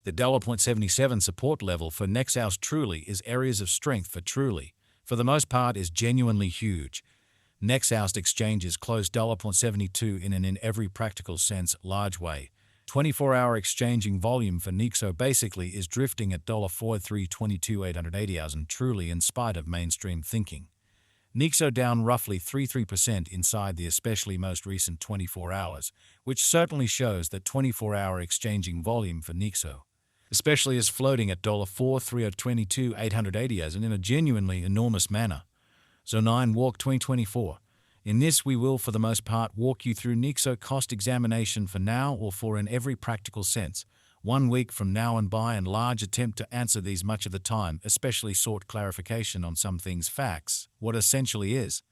The $0.77 support level for Nexo truly is areas of strength for truly, for the most part, is genuinely huge. Nexo exchanges closed $0.72 in an in every practical sense large way. 24-hour exchanging volume for Nexo basically is drifting at $4.322,880,000 truly in spite of mainstream thinking. Nexo down roughly 33% inside the especially most recent 24 hours, which certainly shows that 24-hour exchanging volume for Nexo, especially is floating at $4.322,880,000 in a genuinely enormous manner. So 9 Walk 2024. In this we will for the most part walk you through Nexo cost examination for now or for in every practical sense. 1 week from now and by and large attempt to answer these much of the time, especially sought clarification on some things facts, what essentially is.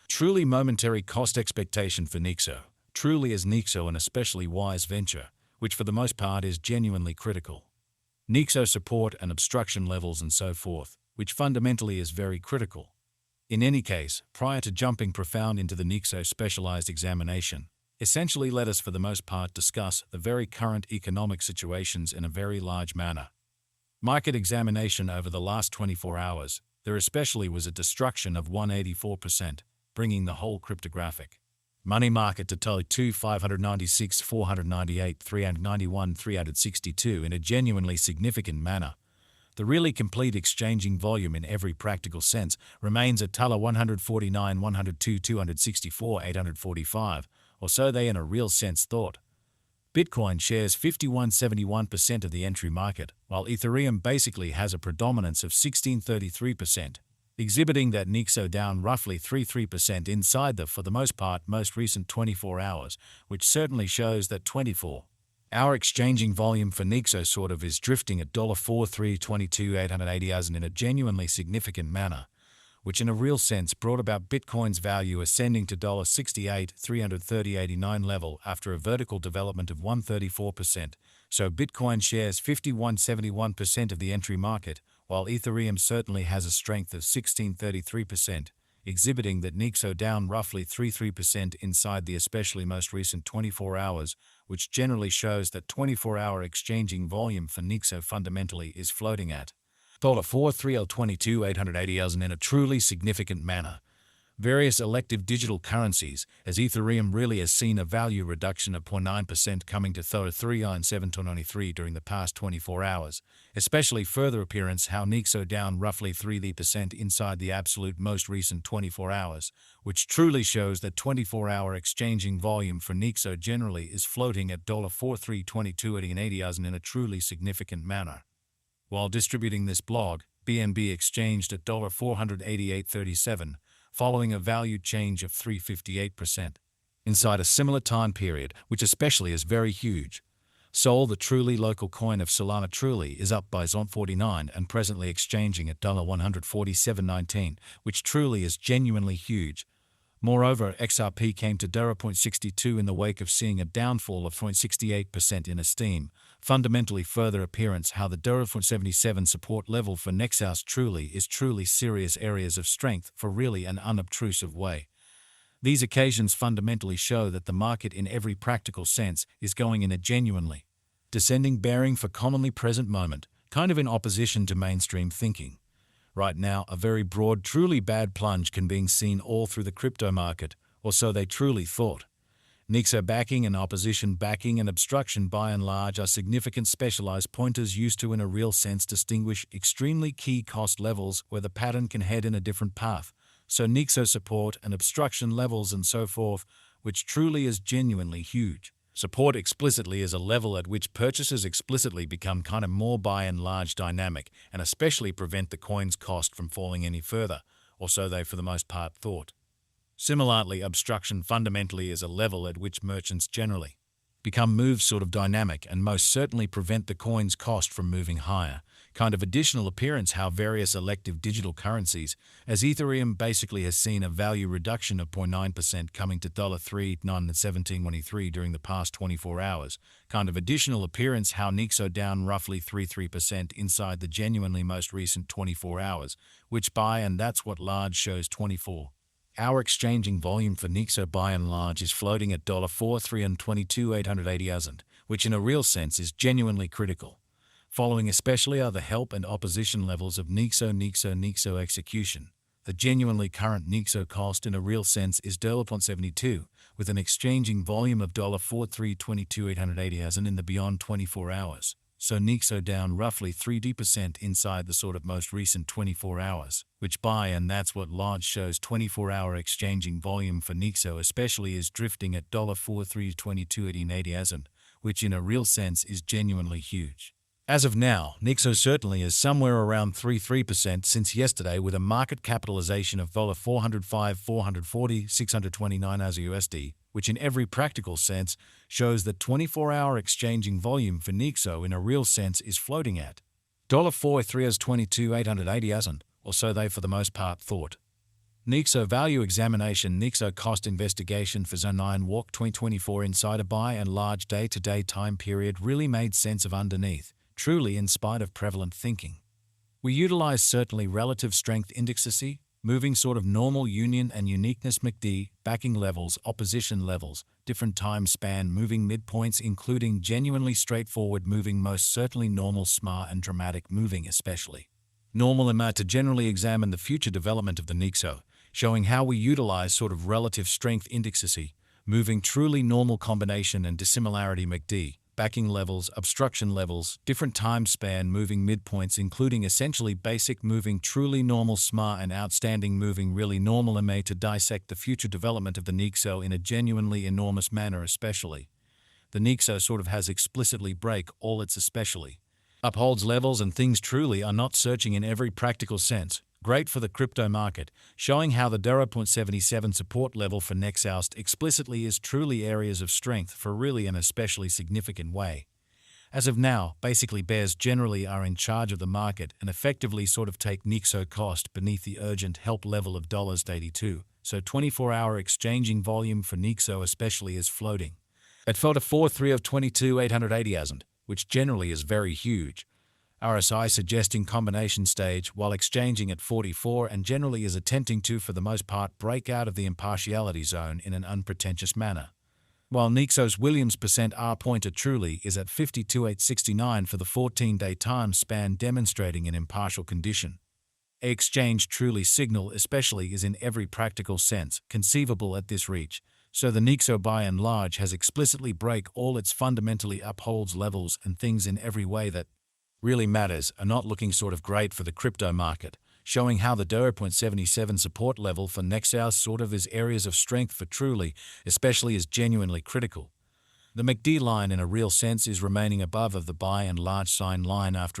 Truly momentary cost expectation for Nexo. Truly is Nexo an especially wise venture, which for the most part is genuinely critical. Nexo support and obstruction levels and so forth, which fundamentally is very critical. In any case, prior to jumping profound into the Nexo specialized examination, essentially let us for the most part discuss the very current economic situations in a very large manner. Market examination over the last 24 hours, there especially was a destruction of 184%, bringing the whole cryptographic money market to total 596, 498, 391, 362 in a genuinely significant manner. The really complete exchanging volume in every practical sense remains at Tala 149, 102, 264, 845, or so they in a real sense thought. Bitcoin shares 51-71% of the entry market, while Ethereum basically has a predominance of 16-33%, exhibiting that Nexo down roughly 3% inside the, for the most part, most recent 24 hours, which certainly shows that 24-hour exchanging volume for Nexo sort of is drifting at $4.322,880,000 in a genuinely significant manner, which in a real sense brought about Bitcoin's value ascending to $68,330.89 level after a vertical development of 134%, so Bitcoin shares 51-71% of the entry market, while Ethereum certainly has a strength of 16-33%, exhibiting that Nexo down roughly 3% inside the especially most recent 24 hours, which generally shows that 24-hour exchanging volume for Nexo fundamentally is floating at $4.322,880,000 in a truly significant manner. Various elective digital currencies, as Ethereum really has seen a value reduction of 0.9% coming to $3.9793 during the past 24 hours, especially further appearance how Nexo down roughly 3% inside the absolute most recent 24 hours, which truly shows that 24-hour exchanging volume for Nexo generally is floating at $4.322,880,000 in a truly significant manner. While distributing this blog, BNB exchanged at $488.37, following a value change of 358%. Inside a similar time period, which especially is very huge. Sol, the truly local coin of Solana truly, is up by $49 and presently exchanging at $147.19, which truly is genuinely huge. Moreover, XRP came to $0.62 in the wake of seeing a downfall of 0.68% in esteem, fundamentally further appearance how the $0.77 support level for Nexo truly is truly serious areas of strength for really an unobtrusive way. These occasions fundamentally show that the market in every practical sense is going in a genuinely descending bearing for commonly present moment, kind of in opposition to mainstream thinking. Right now, a very broad, truly bad plunge can be seen all through the crypto market, or so they truly thought. Nexo backing and opposition backing and obstruction by and large are significant specialized pointers used to in a real sense distinguish extremely key cost levels where the pattern can head in a different path, so Nexo support and obstruction levels and so forth, which truly is genuinely huge. Support explicitly is a level at which purchases explicitly become kind of more by and large dynamic and especially prevent the coin's cost from falling any further, or so they for the most part thought. Similarly, obstruction fundamentally is a level at which merchants generally become moves sort of dynamic and most certainly prevent the coin's cost from moving higher. Kind of additional appearance how various elective digital currencies, as Ethereum basically has seen a value reduction of 0.9% coming to $3.91723 during the past 24 hours. Kind of additional appearance how Nexo down roughly 3% inside the genuinely most recent 24 hours, which by and that's what large shows 24-hour exchanging volume for Nexo by and large is floating at $4.322,880,000, which in a real sense is genuinely critical. Following especially are the help and opposition levels of Nexo execution. The genuinely current Nexo cost in a real sense is $0.72, with an exchanging volume of $43.22,880 as in the beyond 24 hours. So Nexo down roughly 3% inside the sort of most recent 24 hours, which by and that's what large shows 24-hour exchanging volume for Nexo especially is drifting at $43.22,880 as in, which in a real sense is genuinely huge. As of now, Nexo certainly is somewhere around 3% since yesterday with a market capitalization of $405,440,629 as a USD, which in every practical sense shows that 24-hour exchanging volume for Nexo in a real sense is floating at $43.22,880 as in, or so they for the most part thought. Nexo value examination Nexo cost investigation for Zone 9 Walk 2024 insider buy and large day-to-day time period really made sense of underneath. Truly in spite of prevalent thinking. We utilize certainly relative strength indexes, moving sort of normal union and uniqueness MACD, backing levels, opposition levels, different time span moving midpoints including genuinely straightforward moving most certainly normal SMA and dramatic moving especially. Normal EMA to generally examine the future development of the Nexo, showing how we utilize sort of relative strength indexes, moving truly normal combination and dissimilarity MACD, backing levels, obstruction levels, different time span moving midpoints including essentially basic moving truly normal SMA and outstanding moving really normal EMA to dissect the future development of the Nexo in a genuinely enormous manner especially. The Nexo sort of has explicitly break all its especially. Upholds levels and things truly are not searching in every practical sense. Great for the crypto market, showing how the $0.77 support level for Nexo explicitly is truly areas of strength for really an especially significant way. As of now, basically bears generally are in charge of the market and effectively sort of take Nexo cost beneath the urgent help level of $82, so 24-hour exchanging volume for Nexo especially is floating. At $43.22,880, which generally is very huge. RSI suggesting combination stage while exchanging at 44 and generally is attempting to, for the most part, break out of the impartiality zone in an unpretentious manner. While Nexo's Williams % R pointer truly is at 52.869 for the 14-day time span demonstrating an impartial condition. Exchange truly signal especially is in every practical sense conceivable at this reach, so the Nexo by and large has explicitly break all its fundamentally upholds levels and things in every way that really matters are not looking sort of great for the crypto market, showing how the $0.77 support level for Nexo sort of is areas of strength for truly, especially is genuinely critical. The MACD line in a real sense is remaining above of the buy and large sign line after